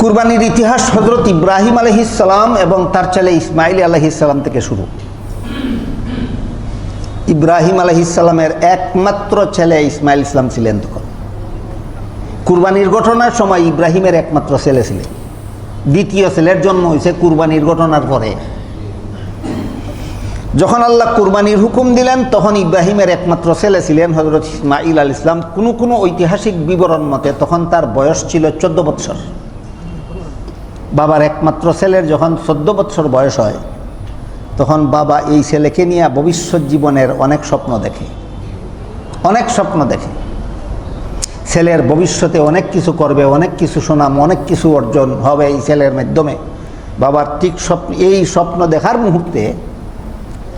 কুরবানির ইতিহাস হযরত ইব্রাহিম আলাইহিস সালাম এবং তার ছেলে ইসমাইল আলাইহিস সালাম থেকে শুরু। ইব্রাহিম আলাইহিস সালামের একমাত্র ছেলে ইসমাইল ইসলাম ছিলেন তখন। কুরবানির ঘটনার সময় ইব্রাহিমের একমাত্র ছেলে ছিলেন। দ্বিতীয় ছেলের জন্ম হয়েছে কুরবানির ঘটনার পরে। যখন আল্লাহ কুরবানির হুকুম দিলেন তখন ইব্রাহিমের একমাত্র ছেলে ছিলেন হযরত ইসমাইল আলাইহিস সালাম। কোনো ঐতিহাসিক বিবরণ মতে তখন তার বয়স ছিল 14 বৎসর। বাবার একমাত্র ছেলের যখন 14 বৎসর বয়স হয় তখন বাবা এই ছেলেকে নিয়ে ভবিষ্যৎ জীবনের অনেক স্বপ্ন দেখে। ছেলের ভবিষ্যতে অনেক কিছু করবে, অনেক কিছু সুনাম, অনেক কিছু অর্জন হবে এই ছেলের মাধ্যমে। বাবার ঠিক এই স্বপ্ন দেখার মুহূর্তে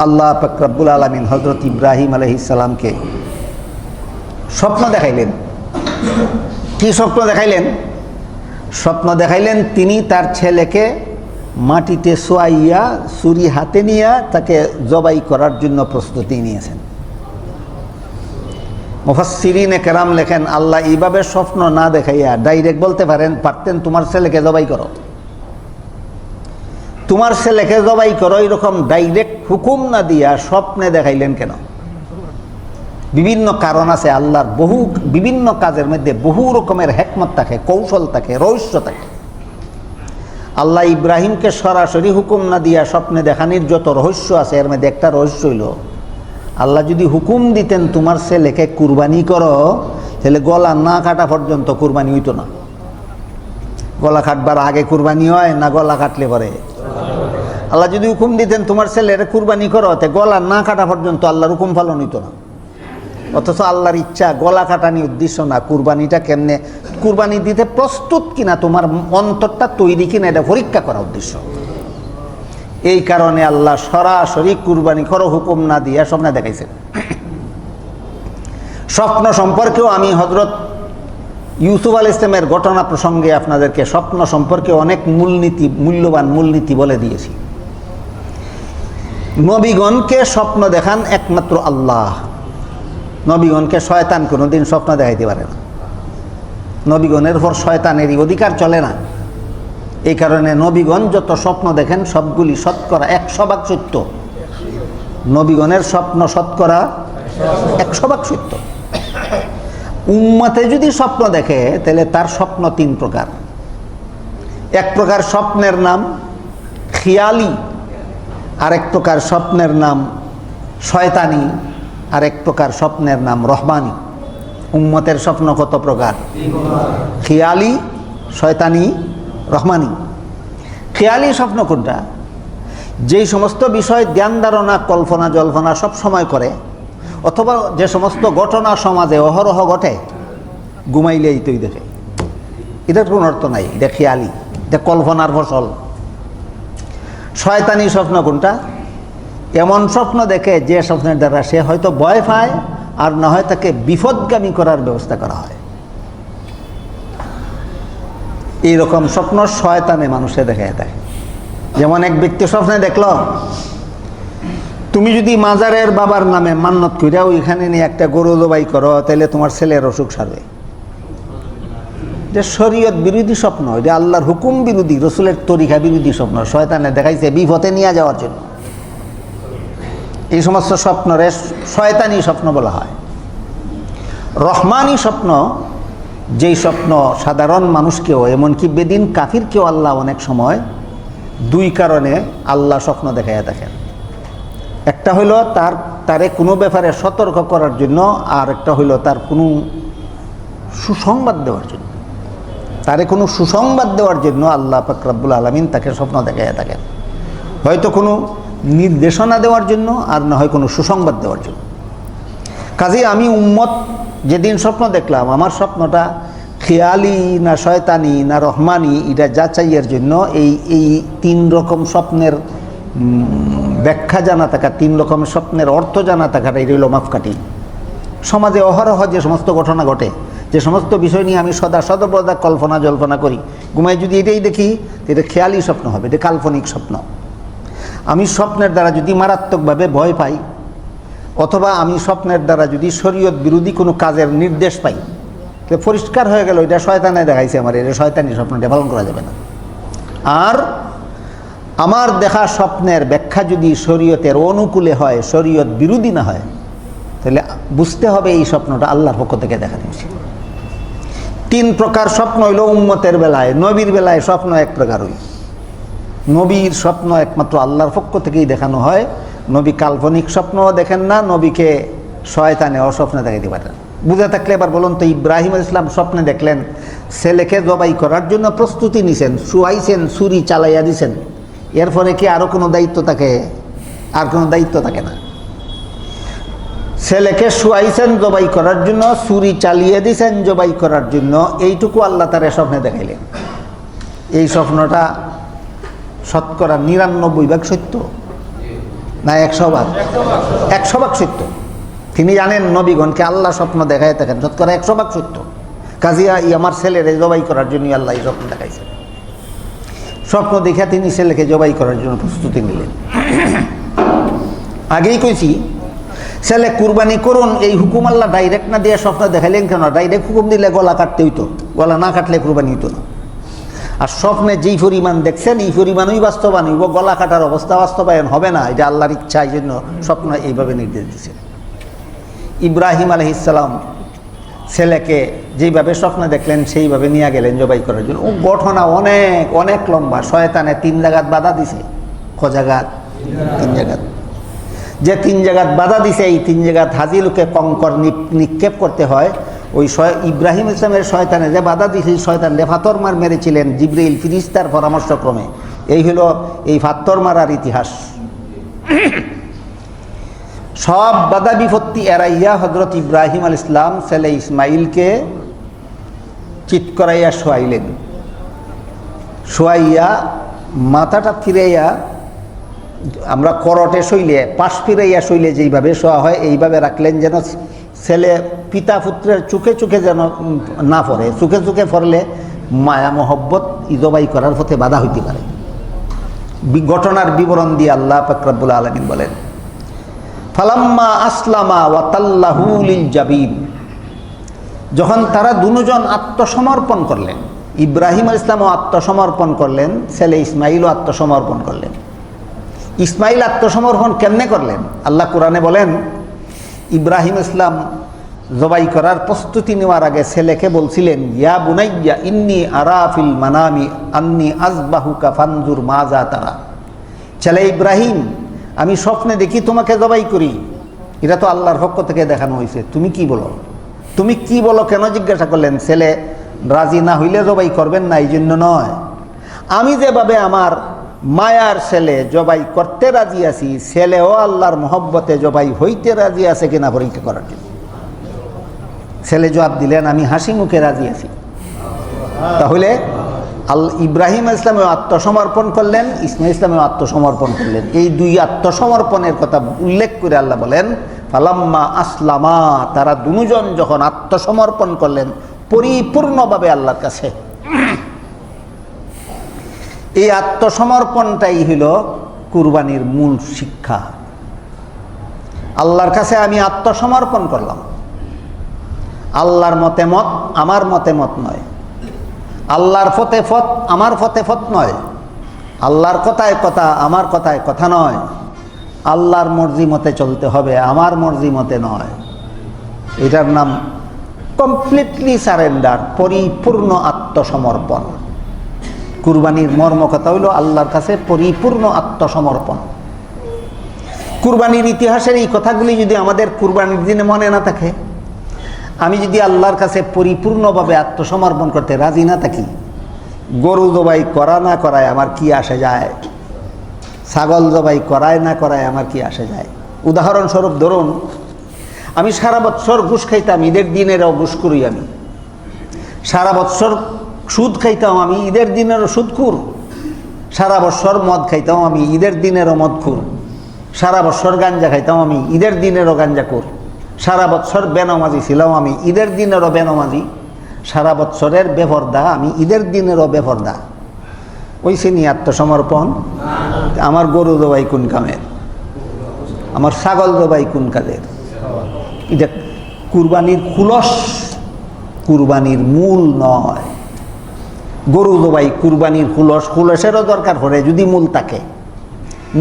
আল্লাহ পাক রব্বুল আলামিন হযরত ইব্রাহিম আলাইহিস সালামকে স্বপ্ন দেখাইলেন। কি স্বপ্ন দেখাইলেন? স্বপ্ন দেখাইলেন তিনি তার ছেলেকে মাটিতে শোয়াইয়া ছুরি হাতে নিয়ে তাকে জবাই করার জন্য প্রস্তুতি নিয়েছেন। মুফাসসিরিনে কেরাম লেখেন আল্লাহ এইভাবে স্বপ্ন না দেখাইয়া ডাইরেক্ট বলতে পারতেন তোমার ছেলেকে জবাই করো, তোমার ছেলেকে জবাই করো, এরকম ডাইরেক্ট হুকুম না দিয়া স্বপ্নে দেখাইলেন কেন? বিভিন্ন কারণ আছে। আল্লাহর বিভিন্ন কাজের মধ্যে বহু রকমের হিকমত থাকে, কৌশল থাকে, রহস্য থাকে। আল্লাহ ইব্রাহিমকে সরাসরি হুকুম না দিয়া স্বপ্নে দেখানির যত রহস্য আছে এর মধ্যে একটা রহস্য হইল আল্লাহ যদি হুকুম দিতেন তোমার ছেলেকে কুরবানি করো তাহলে গলা না কাটা পর্যন্ত কুরবানি হইতো না। গলা কাটবার আগে কুরবানি হয় না গলা কাটলে পরে? আল্লাহ যদি হুকুম দিতেন তোমার ছেলের কুরবানি করো তে গলা না কাটা পর্যন্ত আল্লাহর হুকুম পালন হইতো না। অথচ আল্লাহর ইচ্ছা গলা কাটানি উদ্দেশ্য না, কুরবানিটা কেমনে কুরবানি দিতে প্রস্তুত কিনা, তোমার অন্তরটা তৈরি কিনা এটা পরীক্ষা করা উদ্দেশ্য। এই কারণে আল্লাহ সরাসরি কুরবানি করো হুকুম না দিয়া স্বপ্নে দেখাইছেন। স্বপ্ন সম্পর্কেও আমি হযরত ইউসুফ আলাইহিস সালামের ঘটনা প্রসঙ্গে আপনাদেরকে স্বপ্ন সম্পর্কে অনেক মূল্যবান মূলনীতি বলে দিয়েছি। নবীগণকে স্বপ্ন দেখান একমাত্র আল্লাহ। নবীগণকে শয়তান কোনোদিন স্বপ্ন দেখাইতে পারে না। নবীগণের উপর শয়তানেরই অধিকার চলে না। এই কারণে নবীগণ যত স্বপ্ন দেখেন সবগুলি শতকরা 100% সত্য। নবীগণের স্বপ্ন শতকরা 100% সত্য। উম্মতে যদি স্বপ্ন দেখে তাহলে তার স্বপ্ন 3 প্রকার। এক প্রকার স্বপ্নের নাম খিয়ালি, আরেক প্রকার স্বপ্নের নাম শয়তানি, আরেক প্রকার স্বপ্নের নাম রহমানি। উম্মতের স্বপ্ন কত প্রকার? খিয়ালি, শয়তানি, রহমানি। খেয়ালি স্বপ্ন কোনটা? যেই সমস্ত বিষয় ধ্যান ধারণা কল্পনা জল্পনা সব সময় করে, অথবা যে সমস্ত ঘটনা সমাজে অহরহ ঘটে ঘুমাইলেই তুই দেখে, এটার কোনো অর্থ নাই, এটা খেয়ালি, এটা কল্পনার ফসল। শয়তানি স্বপ্ন কোনটা? এমন স্বপ্ন দেখে যে স্বপ্নের দ্বারা সে হয়তো ভয় পায় আর না হয় তাকে বিপদগামী করার ব্যবস্থা করা হয়। এইরকম স্বপ্ন শয়তানে মানুষে দেখে দেয়। যেমন এক ব্যক্তি স্বপ্নে দেখলো তুমি যদি মাজারের বাবার নামে মান্নত কইরা ওইখানে নিয়ে একটা গরু জবাই করো তাহলে তোমার ছেলের অসুখ সারবে। এটা শরীয়ত বিরোধী স্বপ্ন, এটা আল্লাহর হুকুম বিরোধী, রসুলের তরিকা বিরোধী স্বপ্ন। শয়তানে দেখাইছে বিপথে নিয়ে যাওয়ার জন্য। এই সমস্ত স্বপ্নরে শয়তানি স্বপ্ন বলা হয়। রহমানি স্বপ্ন, যেই স্বপ্ন সাধারণ মানুষকেও এমনকি বেদিন কাফিরকেও আল্লাহ অনেক সময় 2 কারণে আল্লাহ স্বপ্ন দেখাইয়া দেখেন। একটা হইল তারে কোনো ব্যাপারে সতর্ক করার জন্য, আর একটা হইল তার কোনো সুসংবাদ দেওয়ার জন্য। তারে কোনো সুসংবাদ দেওয়ার জন্য আল্লাহ পাক রব্বুল আলামিন তাকে স্বপ্ন দেখাইয়া থাকেন। হয়তো কোনো নির্দেশনা দেওয়ার জন্য, আর না হয় কোনো সুসংবাদ দেওয়ার জন্য। কাজেই আমি উম্মত যেদিন স্বপ্ন দেখলাম, আমার স্বপ্নটা খেয়ালি না শয়তানি না রহমানি, এটা যাচাইয়ের জন্য এই 3 রকম স্বপ্নের ব্যাখ্যা জানা থাকা, 3 রকমের স্বপ্নের অর্থ জানা থাকাটা এটা হলো মাপকাঠি। সমাজে অহরহ যে সমস্ত ঘটনা ঘটে, যে সমস্ত বিষয় নিয়ে আমি সদা কল্পনা জল্পনা করি, ঘুমায় যদি এটাই দেখি এটা খেয়ালি স্বপ্ন হবে, এটা কাল্পনিক স্বপ্ন। আমি স্বপ্নের দ্বারা যদি মারাত্মকভাবে ভয় পাই, অথবা আমি স্বপ্নের দ্বারা যদি শরীয়ত বিরোধী কোনো কাজের নির্দেশ পাই, তো পরিষ্কার হয়ে গেল এটা শয়তানে দেখাইছে আমার, এটা শয়তানি স্বপ্ন, এটা পালন করা যাবে না। আর আমার দেখা স্বপ্নের ব্যাখ্যা যদি শরীয়তের অনুকূলে হয়, শরীয়ত বিরোধী না হয়, তাহলে বুঝতে হবে এই স্বপ্নটা আল্লাহর পক্ষ থেকে দেখানো উচিত। 3 প্রকার স্বপ্ন হইল উম্মতের বেলায়। নবীর বেলায় স্বপ্ন এক প্রকার হইল। নবীর স্বপ্ন একমাত্র আল্লাহর পক্ষ থেকেই দেখানো হয়। নবী কাল্পনিক স্বপ্নও দেখেন না, নবীকে শয়তানে অস্বপ্নে দেখাইতে পারেন। বুঝে থাকলে এবার বলুন তো, ইব্রাহিম আলাইহিস সালাম স্বপ্নে দেখলেন ছেলেকে জবাই করার জন্য প্রস্তুতি নিছেন, শুয়াইছেন, ছুরি চালাইয়া দিছেন, এরপরে কি আরও কোনো দায়িত্ব থাকে? আর কোনো দায়িত্ব থাকে না। ছেলেকে শুয়াইছেন জবাই করার জন্য, ছুরি চালিয়ে দিছেন জবাই করার জন্য, এইটুকু আল্লাহ তার স্বপ্নে দেখাইলেন। এই স্বপ্নটা শতকরা 99% সত্য না 100%? 100% সত্য। তিনি জানেন নবীগণকে আল্লাহ স্বপ্ন দেখায় থাকেন, শতকরা 100% সত্য। কাজিয়া আমার ছেলের জবাই করার জন্য আল্লাহ এই স্বপ্ন দেখাইছে। স্বপ্ন দেখে তিনি ছেলেকে জবাই করার জন্য প্রস্তুতি নিলেন। আগেই কইছি ছেলে কুরবানি করুন, এই হুকুম আল্লাহ ডাইরেক্ট না দিয়ে স্বপ্ন দেখাইলেন কেন? ডাইরেক্ট হুকুম দিলে গলা কাটতে হইতো, গলা না কাটলে কুরবানি হইতো না। আর স্বপ্নে যেই পরিমাণ দেখছেন এই পরিমাণই বাস্তবায়ন হইব, গলা কাটার অবস্থা বাস্তবায়ন হবে না। এটা আল্লাহর ইচ্ছা, এই জন্য স্বপ্ন এইভাবে নির্দেশ দিয়েছেন। ইব্রাহিম আলাইহিস সালাম ছেলেকে যেইভাবে স্বপ্নে দেখলেন সেইভাবে নিয়ে গেলেন জবাই করার জন্য। ও ঘটনা অনেক অনেক লম্বা। শয়তানে 3 জায়গাত বাধা দিছে। ক জায়গাত? 3 জায়গাত। যে 3 জায়গাত বাধা দিছে, এই 3 জায়গাত হাজিলুকে কঙ্কর নিক্ষেপ করতে হয়। ওই ইব্রাহিম ইসলামের শয়তানে যে বাধা দিয়েছে, শয়তান ফাতর মার মেরেছিলেন জিবরাইল ফিরিস্তার পরামর্শক্রমে। এই হলো এই ফাতর মারার ইতিহাস। সব বাধা বিপত্তি এড়াইয়া হজরত ইব্রাহিম আলাইহিস সালাম ছেলে ইসমাইলকে চিৎ করাইয়া শোয়াইলেন। শোয়াইয়া মাথাটা ফিরাইয়া, আমরা করটে শৈলে পাশ ফিরাইয়া শৈলে যেইভাবে শোয়া হয় এইভাবে রাখলেন, যেন ছেলে পিতা পুত্রের চোখে চোখে যেন না পড়ে। চোখে চোখে পড়লে মায়া মহব্বত জবাই করার পথে বাধা হইতে পারে। ঘটনার বিবরণ দিয়ে আল্লাহ পাক রব্বুল আলামিন বলেন, ফালাম্মা আসলামা ওয়া তাল্লাহু লিল জাবিন, যখন তারা দুজন আত্মসমর্পণ করলেন, ইব্রাহিম আলাইহিস সালামও আত্মসমর্পণ করলেন, ছেলে ইসমাইলও আত্মসমর্পণ করলেন। ইসমাইল আত্মসমর্পণ কেমনে করলেন? আল্লাহ কোরআনে বলেন, ইব্রাহিম ইসলাম জবাই করার প্রস্তুতি নেওয়ার আগে ছেলেকে বলছিলেন, ইয়া বুনাইয়া ইন্নী আরা ফিল মানামি আন্নী আযবাহুকা ফানজুর মাজা তারা। ছেলে ইব্রাহিম, আমি স্বপ্নে দেখি তোমাকে জবাই করি। এটা তো আল্লাহর পক্ষ থেকে দেখানো হয়েছে, তুমি কি বলো? তুমি কি বলো কেন জিজ্ঞাসা করলেন? ছেলে রাজি না হইলে জবাই করবেন না, এই জন্য নয়। আমি যেভাবে আমার মায়ার ছেলে জবাই করতে রাজি আছি, ছেলেও আল্লাহর মহব্বতে জবাই হইতে রাজি আছে কিনা পরীক্ষা করার জন্য। ছেলে জবাব দিলেন, আমি হাসি মুখে রাজি আছি। তাহলে ইব্রাহিম ইসলামেও আত্মসমর্পণ করলেন, ইসমাইল ইসলামেও আত্মসমর্পণ করলেন। এই 2 আত্মসমর্পণের কথা উল্লেখ করে আল্লাহ বলেন, ফালাম্মা আসলামা, তারা দুজন যখন আত্মসমর্পণ করলেন পরিপূর্ণভাবে আল্লাহর কাছে। এই আত্মসমর্পণটাই হইল কুরবানির মূল শিক্ষা। আল্লাহর কাছে আমি আত্মসমর্পণ করলাম। আল্লাহর মতে মত আমার মতে মত নয়, আল্লাহর ফতে ফত আমার ফতে ফত নয়, আল্লাহর কথায় কথা আমার কথায় কথা নয়। আল্লাহর মর্জি মতে চলতে হবে, আমার মর্জি মতে নয়। এটার নাম কমপ্লিটলি সারেন্ডার, পরিপূর্ণ আত্মসমর্পণ। কুরবানির মর্ম কথা হইল আল্লাহর কাছে পরিপূর্ণ আত্মসমর্পণ। কুরবানির ইতিহাসের এই কথাগুলি যদি আমাদের কুরবানির দিনে মনে না থাকে, আমি যদি আল্লাহর কাছে পরিপূর্ণভাবে আত্মসমর্পণ করতে রাজি না থাকি, গরু জবাই করা না করায় আমার কি আসে যায়, ছাগল জবাই করায় না করায় আমার কি আসে যায়। উদাহরণস্বরূপ ধরুন, আমি সারা বৎসর ঘুষ খাইতাম, ঈদের দিনেরও ঘুষ করি। আমি সারা বৎসর সুদ খাইতাম, আমি ঈদের দিনেরও সুদখোর। সারা বৎসর মদ খাইতাম, আমি ঈদের দিনেরও মদখোর। সারা বৎসর গাঞ্জা খাইতাম, আমি ঈদের দিনেরও গাঞ্জাখোর। সারা বৎসর বেনামাজি ছিলাম, আমি ঈদের দিনেরও বেনামাজি। সারা বৎসরের বেপরদা, আমি ঈদের দিনেরও বেপরদা। ওই শ্রেণী আত্মসমর্পণ। আমার গরু জবাই কোন কামের, আমার ছাগল জবাই কোন কাজের? এটা কুরবানির খুলস, কুরবানির মূল নয়। গরু জবাই কুরবানির খুলসেরও দরকার পড়ে যদি মূল থাকে।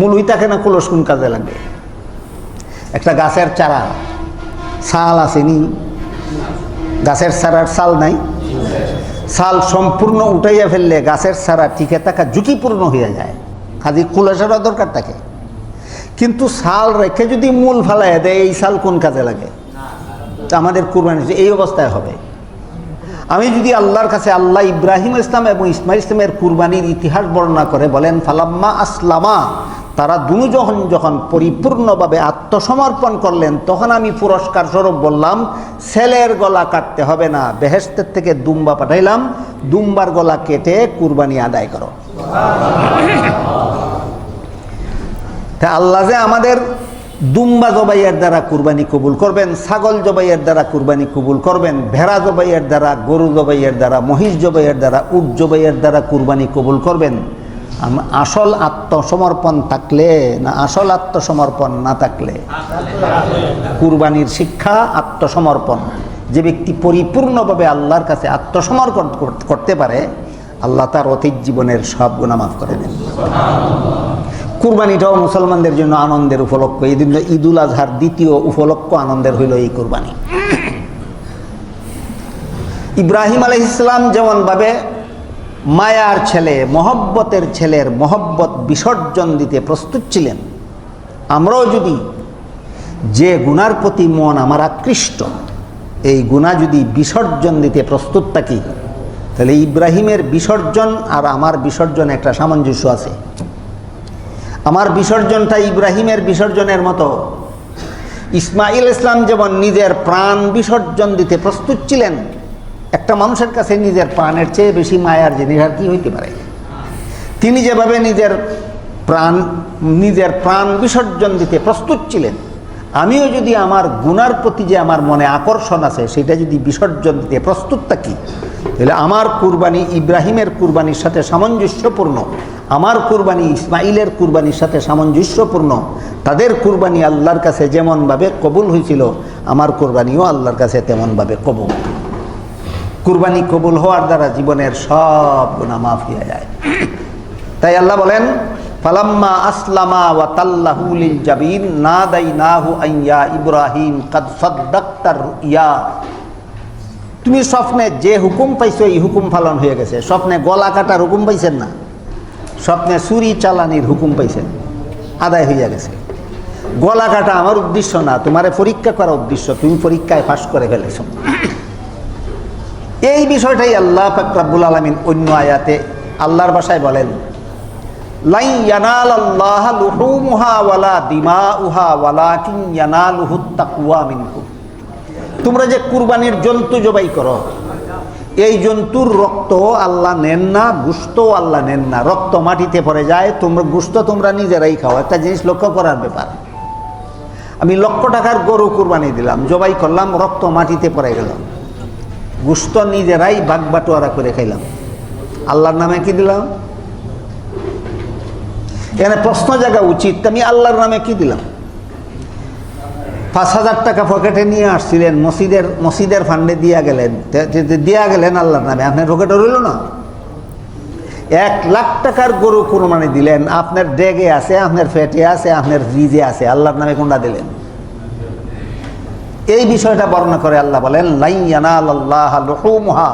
মূলই থাকে না, খুলস কোন কাজে লাগে? একটা গাছের চারা ছাল আসেনি, গাছের চারার ছাল নাই, ছাল সম্পূর্ণ উঠাইয়া ফেললে গাছের চারা টিকে থাকা ঝুঁকিপূর্ণ হয়ে যায়, কাজে খুলসেরও দরকার থাকে। কিন্তু ছাল রেখে যদি মূল ফালাইয়া দেয়, এই ছাল কোন কাজে লাগে? তা আমাদের কুরবানি এই অবস্থায় হবে। আমি যদি আল্লাহর কাছে, আল্লাহ ইব্রাহিম ইসলাম এবং ইসমাইল ইসলামের কুরবানির ইতিহাস বর্ণনা করে বলেন, ফালাম্মা আসলামা, তারা দুজন যখন পরিপূর্ণভাবে আত্মসমর্পণ করলেন, তখন আমি পুরস্কার স্বরূপ বললাম, ছেলের গলা কাটতে হবে না, বেহেশতের থেকে দুম্বা পাঠাইলাম, দুম্বার গলা কেটে কুরবানি আদায় করো। তা আল্লাহ যে আমাদের দুম্বা জবাইয়ের দ্বারা কুরবানি কবুল করবেন, ছাগল জবাইয়ের দ্বারা কুরবানি কবুল করবেন, ভেড়া জবাইয়ের দ্বারা, গরু জবাইয়ের দ্বারা, মহিষ জবাইয়ের দ্বারা, উট জবাইয়ের দ্বারা কুরবানি কবুল করবেন। আসল আত্মসমর্পণ থাকলে না আসল আত্মসমর্পণ না থাকলে? কুরবানির শিক্ষা আত্মসমর্পণ। যে ব্যক্তি পরিপূর্ণভাবে আল্লাহর কাছে আত্মসমর্পণ করতে পারে, আল্লাহ তার অতীত জীবনের সব গুনাহ মাফ করে দেন। কুরবানিটাও মুসলমানদের জন্য আনন্দের উপলক্ষ। এই দিন ঈদুল আজহার দ্বিতীয় উপলক্ষ আনন্দের হইল এই কুরবানি। ইব্রাহিম আলাইহিস সালাম যেমনভাবে মায়ার ছেলে, মহব্বতের ছেলের মহব্বত বিসর্জন দিতে প্রস্তুত ছিলেন, আমরাও যদি যে গুনার প্রতি মন আমার আকৃষ্ট, এই গুনাহ যদি বিসর্জন দিতে প্রস্তুত থাকি, তাহলে ইব্রাহিমের বিসর্জন আর আমার বিসর্জনে একটা সামঞ্জস্য আছে। আমার বিসর্জনটা ইব্রাহিমের বিসর্জনের মতো। ইসমাইল ইসলাম যেমন নিজের প্রাণ বিসর্জন দিতে প্রস্তুত ছিলেন, একটা মানুষের কাছে নিজের প্রাণের চেয়ে বেশি মায়ার জিনিস আর কি হইতে পারে? তিনি যেভাবে নিজের প্রাণ বিসর্জন দিতে প্রস্তুত ছিলেন, আমিও যদি আমার গুনার প্রতি যে আমার মনে আকর্ষণ আছে, সেটা যদি বিসর্জন দিতে প্রস্তুত থাকি, তাহলে আমার কুরবানি ইব্রাহিমের কুরবানির সাথে সামঞ্জস্যপূর্ণ, আমার কুরবানি ইসমাইলের কুরবানির সাথে সামঞ্জস্যপূর্ণ। তাদের কুরবানি আল্লাহর কাছে যেমনভাবে কবুল হয়েছিল, আমার কুরবানিও আল্লাহর কাছে তেমনভাবে কবুল। কুরবানি কবুল হওয়ার দ্বারা জীবনের সব গুনাহ মাফ হয়ে যায়। তাই আল্লাহ বলেন, ফালাম্মা আসলামা ওয়া তাল্লাহু লিল জাবিন নাদাইনাহু আইয়া ইব্রাহিম কাদ সাদ্দাকতার রুইয়া। তুমি স্বপ্নে যে হুকুম পাইছো, এই হুকুম পালন হয়ে গেছে। স্বপ্নে গলা কাটার হুকুম পাইছেন না, স্বপ্নে ছুরি চালানির হুকুম পাইছেন, আদায় হইয়া গেছে। গলা কাটা আমার উদ্দেশ্য না, তোমারে পরীক্ষা করা উদ্দেশ্য, তুমি পরীক্ষায় পাস করে ফেলেছ। এই বিষয়টাই আল্লাহ পাক রব্বুল আলামিন অন্য আয়াতে আল্লাহর ভাষায় বলেন, লাই ইয়ানালাল্লাহা লুহুমুহা ওয়ালা দিমাউহা ওয়ালাকিন ইয়ানালুহুত তাকওয়া মিনকুম। তোমরা যে কুরবানির জন্তু জবাই করো, এই জন্তুর রক্ত আল্লাহ নেন না, গোশত আল্লাহ নেন না। রক্ত মাটিতে পড়ে যায়, তোমরা গোশত তোমরা নিজেরাই খাও। একটা জিনিস লক্ষ্য করার ব্যাপার, আমি লক্ষ টাকার গরু কুরবানি দিলাম, জবাই করলাম, রক্ত মাটিতে পড়ে গেল, গোশত নিজেরাই ভাগ বাটোয়ারা করে খাইলাম, আল্লাহর নামে কি দিলাম? এখানে প্রশ্ন জাগা উচিত, আমি আল্লাহর নামে কি দিলাম? 5,000 টাকা পকেটে নিয়ে আসছিলেন, মসজিদের ফান্ডে দিয়া গেলেন আল্লাহর নামে, আপনার পকেটে রইল না। 1 লাখ টাকার গরু কুরবানি দিলেন, আপনার ডেগে আছে, আপনার ফেটে আছে, আপনার ফ্রিজে আছে, আল্লাহর নামে কোনটা দিলেন? এই বিষয়টা বর্ণনা করে আল্লাহ বলেন, লাই ইয়ানালাল্লাহা লুহুমুহা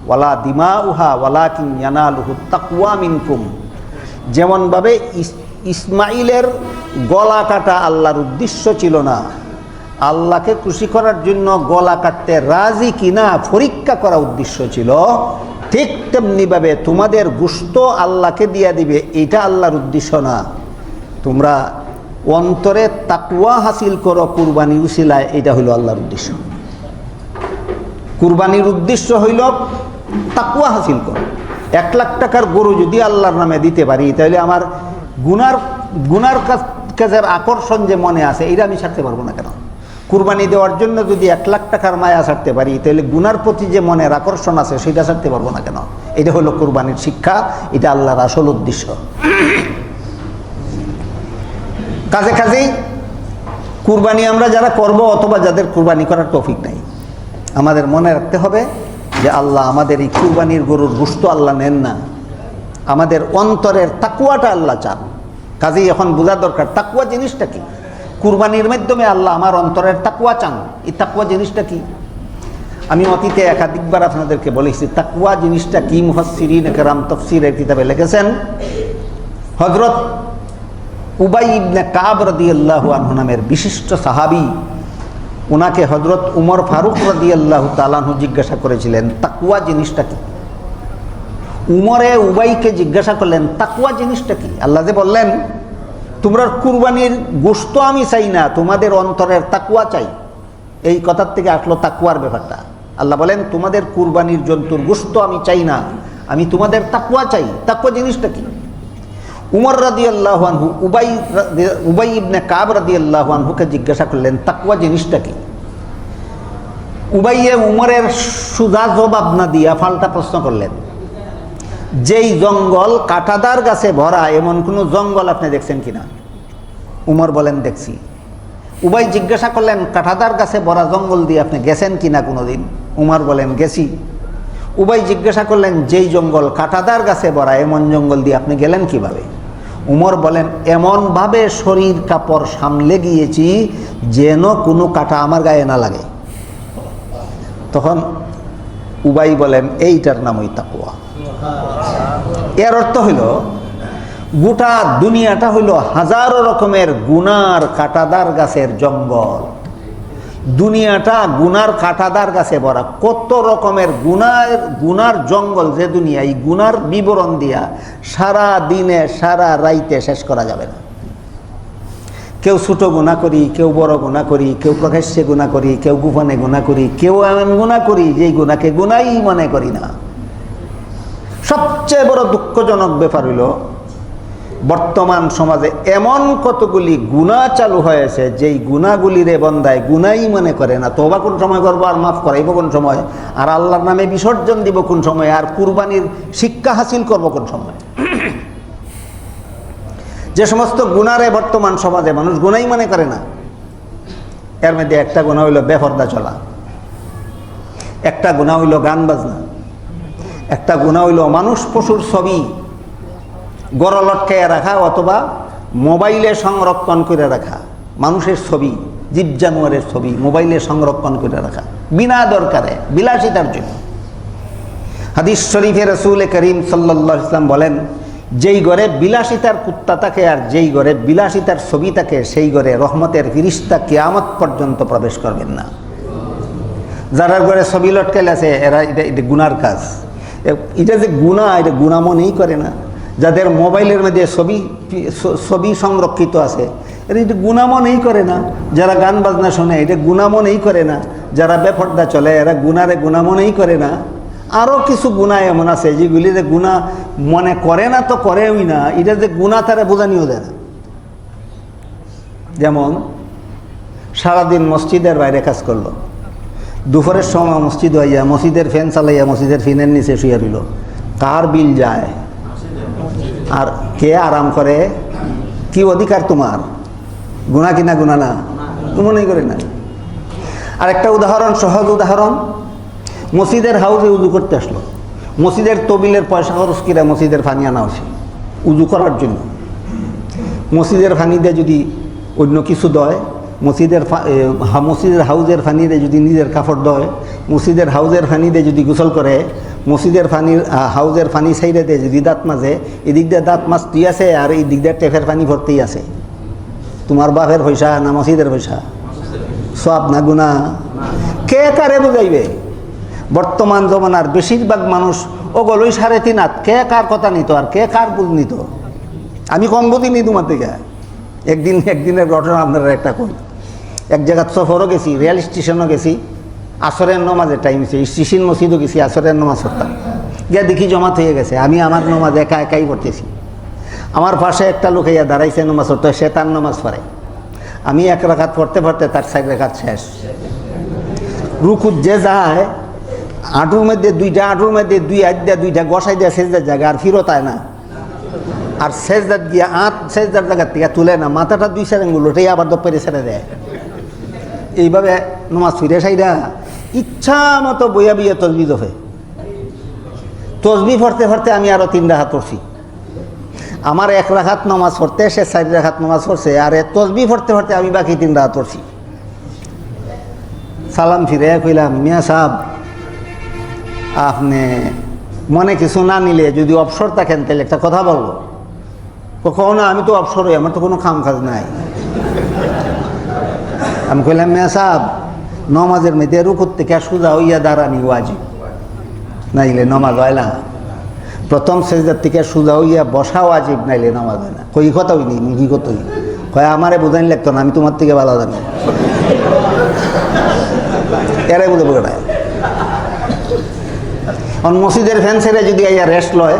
ওয়ালা দিমাউহা ওয়ালাকিন ইয়ানালুহুত তাকওয়া মিনকুম। যেমনভাবে ইসমাইলের গলা কাটা আল্লাহর উদ্দেশ্য ছিল না, আল্লাহকে খুশি করার জন্য গলা কাটতে রাজি কিনা পরীক্ষা করা উদ্দেশ্য ছিল, ঠিক তেমনিভাবে তোমাদের গোশত আল্লাহকে দিয়া দিবে, এটা আল্লাহর উদ্দেশ্য না। তোমরা অন্তরে তাকওয়া হাসিল করো কুরবানির উসিলায়, এটা হইল আল্লাহর উদ্দেশ্য। কুরবানির উদ্দেশ্য হইল তাকওয়া হাসিল করো। 1 লাখ টাকার গরু যদি আল্লাহর নামে দিতে পারি, তাহলে আমার গুনার কাজের আকর্ষণ যে মনে আছে, এটা আমি ছাড়তে পারবো না কেন? কুরবানি দেওয়ার জন্য যদি 1 লাখ টাকার মায়া ছাড়তে পারি, তাহলে গুনার প্রতি যে মনের আকর্ষণ আছে, সেটা ছাড়তে পারবো না কেন? এটা হলো কুরবানির শিক্ষা, এটা আল্লাহর আসল উদ্দেশ্য। কাজেই কুরবানি আমরা যারা করব, অথবা যাদের কুরবানি করার তৌফিক নাই, আমাদের মনে রাখতে হবে যে আল্লাহ আমাদের এই কুরবানির গরুর গোশত আল্লাহ নেন না, আমাদের অন্তরের তাকওয়াটা আল্লাহ চান। কাজেই এখন বোঝা দরকার তাকওয়া জিনিসটা কি। কুরবানির মাধ্যমে আল্লাহ আমার অন্তরের তাকওয়া চান। এই তাকওয়া জিনিসটা কি? আমি অতীতে একাধিকবার আপনাদেরকে বলেছি তাকওয়া জিনিসটা কি। মুফাসসিরিন কেরাম তাফসীরের কিতাবে লিখেছেন, হযরত উবাই ইবনে কাব রাদিয়াল্লাহু আনহু নামের বিশিষ্ট সাহাবী, ওনাকে হযরত উমর ফারুক রাদিয়াল্লাহু তাআলা আনহু জিজ্ঞাসা করেছিলেন তাকওয়া জিনিসটা কি। উমরে উবাইকে জিজ্ঞাসা করলেন তাকওয়া জিনিসটা কি। আল্লাহ যে বললেন তোমরা কুরবানির গোশত আমি চাই না, তোমাদের অন্তরের তাকওয়া চাই। এই কথার থেকে আসলো তাকওয়ার ব্যাপারটা। আল্লাহ বলেন তোমাদের কুরবানির জন্তুর গোশত আমি চাই না, আমি তোমাদের তাকওয়া চাই। তাকওয়া জিনিসটা কি? উমর রাদিয়াল্লাহু আনহু উবাই ইবনে কাব রাদিয়াল্লাহু আনহুকে জিজ্ঞাসা করলেন তাকওয়া জিনিসটা কি। উবাইয়ে উমরের সুজা জবাব না দিয়া পাল্টা প্রশ্ন করলেন, যেই জঙ্গল কাঁটাদার গাছে ভরা এমন কোনো জঙ্গল আপনি দেখছেন কিনা? উমর বলেন দেখছি। উবাই জিজ্ঞাসা করলেন কাঁটাদার গাছে ভরা জঙ্গল দিয়ে আপনি গেছেন কিনা কোনোদিন? উমর বলেন গেছি। উবাই জিজ্ঞাসা করলেন যেই জঙ্গল কাঁটাদার গাছে ভরা এমন জঙ্গল দিয়ে আপনি গেলেন কিভাবে? উমর বলেন এমনভাবে শরীর কাপড় সামলে গিয়েছি যেন কোনো কাঁটা আমার গায়ে না লাগে। তখন উবাই বলেন এইটার নামই তাকওয়া। এর অর্থ হইল গোটা দুনিয়াটা হইল হাজারো রকমের গুনার কাঁটাদার গাছের জঙ্গল। দুনিয়াটা গুনার কাঁটাদার গাছে ভরা, কত রকমের গুনার জঙ্গল যে দুনিয়া। এই গুনার বিবরণ দিয়া সারা দিনে সারা রাইতে শেষ করা যাবে না। কেউ ছোট গুনাহ করি, কেউ বড় গুনাহ করি, কেউ প্রকাশ্যে গুনাহ করি, কেউ গোপনে গুনাহ করি, কেউ এমন গুনাহ করি যেই গুনাহকে গুনাহই মনে করি না। সবচেয়ে বড় দুঃখজনক ব্যাপার হইল বর্তমান সমাজে এমন কতগুলি গুনাহ চালু হয়েছে যেই গুনাহগুলিরে বন্দায় গুনাহই মনে করে না। তওবা কোন সময় করবো আর মাফ করাইব কোন সময়, আর আল্লাহর নামে বিসর্জন দিব কোন সময়, আর কুরবানির শিক্ষা হাসিল করব কোন সময়। যে সমস্ত গুনারে বর্তমান সমাজে মানুষ গুনাহই মনে করে না, এর মধ্যে একটা গুনাহ হইল বেপরদা চলা, একটা গুনাহ হইল গান বাজনা, একটা গুনাহ হইল মানুষ পশুর ছবি গড় লটকাইয়া রাখা অথবা মোবাইলে সংরক্ষণ করে রাখা। মানুষের ছবি, জীব জানোয়ারের ছবি মোবাইলে সংরক্ষণ করে রাখা বিনা দরকারে, বিলাসিতার জন্য। হাদিস শরীফে রাসূল করিম সাল্লাল্লাহু আলাইহি ওয়াসাল্লাম বলেন যেই ঘরে বিলাসিতার কুত্তা থাকে আর যেই ঘরে বিলাসিতার ছবি থাকে সেই ঘরে রহমতের ফিরিস্তা কিয়ামত পর্যন্ত প্রবেশ করবেন না। যারা ঘরে ছবি লটকাইলে আছে এরা এটা গুনার কাজ। এটা যে গুনাহ, এটা গুনাহ মনেই করে না। যাদের মোবাইলের মধ্যে ছবি সংরক্ষিত আছে এটা গুনাহ মনেই করে না। যারা গান বাজনা শোনে এটা গুনাহ মনেই করে না। যারা বেপরদা চলে এরা গুনারে গুনাহ মনেই করে না। আরও কিছু গুনাহ এমন আছে যেগুলি যে গুনাহ মনে করে না তো করেই না, এটা যে গুনাহ তারা বোঝানিও দেয় না। যেমন সারাদিন মসজিদের বাইরে কাজ করলো, দুপুরের সময় মসজিদ হইয়া মসজিদের ফ্যান চালাইয়া মসজিদের ফ্যানের নিচে শুয়ে রইল, কার বিল যায় আর কে আরাম করে? কি অধিকার তোমার? গুনাহ কিনা গুনাহ না? মনেই করে না। আর একটা উদাহরণ, সহজ উদাহরণ, মসজিদের হাউজে উজু করতে আসলো, মসজিদের তবিলের পয়সা খরচ কিরা মসজিদের পানি আনা হচ্ছে উজু করার জন্য। মসজিদের পানি দিয়ে যদি অন্য কিছু দেয়, মসজিদের হাউজের পানি দিয়ে যদি নিজের কাপড় দেয়, মসজিদের হাউজের পানি দিয়ে যদি গোসল করে, মসজিদের পানির হাউজের পানি সাইডে দিয়ে যদি দাঁত মাজে, এদিক দিয়ে দাঁত মাজতেই আছে আর এই দিক দিয়ে টেপের পানি ভরতেই আছে। তোমার বাপের পয়সা না মসজিদের পয়সা? সব না গুনাহ? কে কারে বুঝাইবে? বর্তমান জমানার বেশিরভাগ মানুষ ওগুলোই 3.5 হাত, কে কার কথা নিত আর কে কার বুঝ নিত? আমি কম বুঝিনি তোমার থেকে। একদিনের ঘটনা আপনারা একটা করি। এক জায়গায় সফরও গেছি, রেল স্টেশনও গেছি, আসরের নমাজের টাইম হয়েছে, স্টেশন মসজিদও গেছি, আসরের নমাজ পড়তাম। গিয়ে দেখি জমাত হয়ে গেছে, আমি আমার নমাজ একাই পড়তেছি। আমার পাশে একটা লোক ইয়া দাঁড়াইছে নমাজ পড়তে, সে তার নমাজ পড়ে। আমি 1 রাকাত পড়তে পড়তে তার 4 রাকাত শেষ। রুকুত যে যায় আঁটুর মধ্যে দুই আড্ডা দুইটা গসাই দেয় সেজদার জায়গা, আর ফিরত আয় না। আর সেজদার গিয়া সেজদার জায়গার থেকে তুলে না, মাথাটা 2 আঙ্গুল ওটাই আবার দপ্পরে ছেড়ে দেয়। এইভাবে নমাজ ফিরে সাইডা ইচ্ছা মতো বইয়া তসবিহ হয়। তসবি পড়তে পড়তে আমি আরো 3 রাকাত পড়ছি। আমার 1 রাকাত নামাজ পড়তে সে 4 রাকাত নামাজ পড়ছে, আর তসবি পড়তে পড়তে আমি বাকি 3 রাকাত পড়ছি। সালাম ফিরে কইলাম, মিয়া সাহেব আপনি মনে কিছু না নিলে যদি অবসর থাকেন তাহলে একটা কথা বলবো। কখনো না, আমি তো অবসর হই, আমার তো কোনো কাম কাজ নাই। আমি কইলাম, মিয়া সাহেব নমাজের মধ্যে রুকুর থেকে সোজা হইয়া দাঁড়ানি ওয়াজিব, নাইলে নমাজ হয় না। প্রথম সেজদার থেকে সোজা হইয়া বসা ওয়াজিব, নাইলে নমাজ হয় না। কই কথা হইনি, কি কথা হই? কয় আমারে বোঝানি লাগতো না, আমি তোমার থেকে ভালো জানি। এরাই বুঝে বোঝায়। মসজিদের ফ্যান ছেড়ে যদি আইয়া রেস্ট লয়,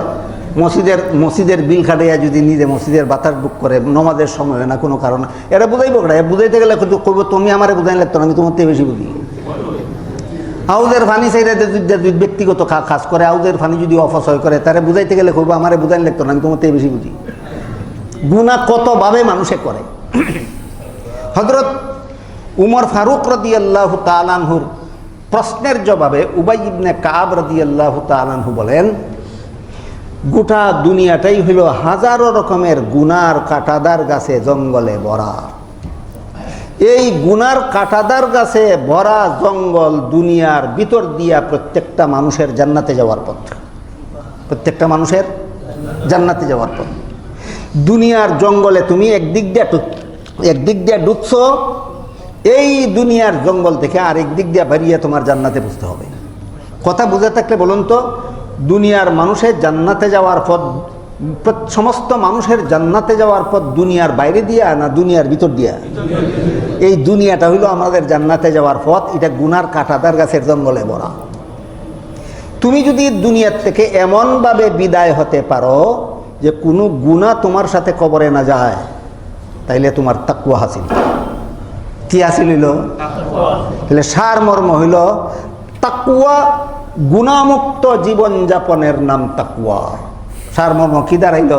মসজিদের বিল খাটাইয়া যদি নিজে মসজিদের বাতাস বুক করে, নমাজের সময় হয় না কোনো কারণে, এরা বুঝাইব না। বুঝাইতে গেলে কইব তুমি আমারে বুঝাইনি লাগতো না, আমি তোমার থেকে বেশি বুঝি। আউজের ফানি চাইলে যদি ব্যক্তিগত কাজ করে, আউজের ফানি যদি অপচয় করে, তারে বুঝাইতে গেলে কইব আমারে বুঝাইনি লাগতো না, আমি তোমার থেকে বেশি বুঝি। গুনাহ কতভাবে মানুষে করে। হযরত উমর ফারুক রাদিয়াল্লাহু তাআলা আনহুর প্রশ্নের জবাবে উবাই ইবনে কাব রাদিয়াল্লাহু তাআলা আনহু বলেন, গোটা দুনিয়াটাই হইল হাজারো রকমের গুনার কাঁটাদার গাছে জঙ্গলে ভরা। এই গুনার কাঁটাদার গাছে ভরা জঙ্গল দুনিয়ার ভিতর দিয়া প্রত্যেকটা মানুষের জান্নাতে যাওয়ার পথ। প্রত্যেকটা মানুষের জান্নাতে যাওয়ার পথ। দুনিয়ার জঙ্গলে তুমি একদিক দিয়ে ঢুকছো, এই দুনিয়ার জঙ্গল থেকে আরেক দিক দিয়ে বেরিয়ে তোমার জান্নাতে বুঝতে হবে। কথা বুঝে থাকলে বলুন তো, দুনিয়ার মানুষের জান্নাতে যাওয়ার পথ, সমস্ত মানুষের জান্নাতে যাওয়ার পথ দুনিয়ার বাইরে দিয়া না দুনিয়ার ভিতর দিয়া? এই দুনিয়াটা হইল আমাদের জান্নাতে যাওয়ার পথ। এটা গুনার কাঁটাদার গাছের জঙ্গলে ভরা। তুমি যদি দুনিয়ার থেকে এমনভাবে বিদায় হতে পারো যে কোনো গুনাহ তোমার সাথে কবরে না যায়, তাইলে তোমার তাকওয়া হাসিল। কি হাসিল হইল? তাহলে সারমর্ম হইল তাকওয়া, গুনাহমুক্ত জীবনযাপনের নাম তাকওয়া। সারমর্ম কি দাঁড়াইল?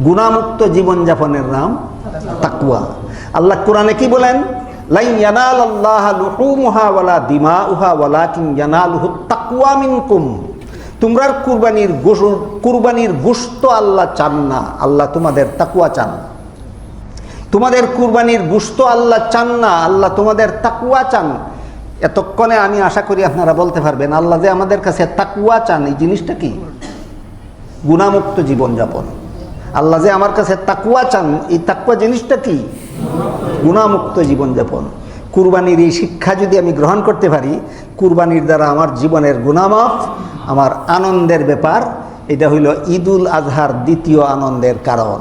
গুনাহমুক্ত জীবনযাপনের নাম তাকওয়া। আল্লাহ কোরআনে কি বলেন? লাই ইয়ানালাল্লাহা লুহুমুহা ওয়ালা দিমাউহা ওয়ালাকিন ইয়ানালুহুত তাকওয়া মিনকুম। তোমরা কুরবানির গোশত আল্লাহ চান না, আল্লাহ তোমাদের তাকওয়া চান। তোমাদের কুরবানির গোশত আল্লাহ চান না, আল্লাহ তোমাদের তাকওয়া চান। এতক্ষণে আমি আশা করি আপনারা বলতে পারবেন, আল্লাহ যে আমাদের কাছে তাকওয়া চান, এই জিনিসটা কি? গুনাহমুক্ত জীবনযাপন। আল্লাহ যে আমার কাছে তাকওয়া চান, এই তাকওয়া জিনিসটা কি? গুনাহমুক্ত জীবনযাপন। কুরবানির এই শিক্ষা যদি আমি গ্রহণ করতে পারি, কুরবানির দ্বারা আমার জীবনের গুনাহ মাফ, আমার আনন্দের ব্যাপার। এটা হইল ঈদুল আজহার দ্বিতীয় আনন্দের কারণ।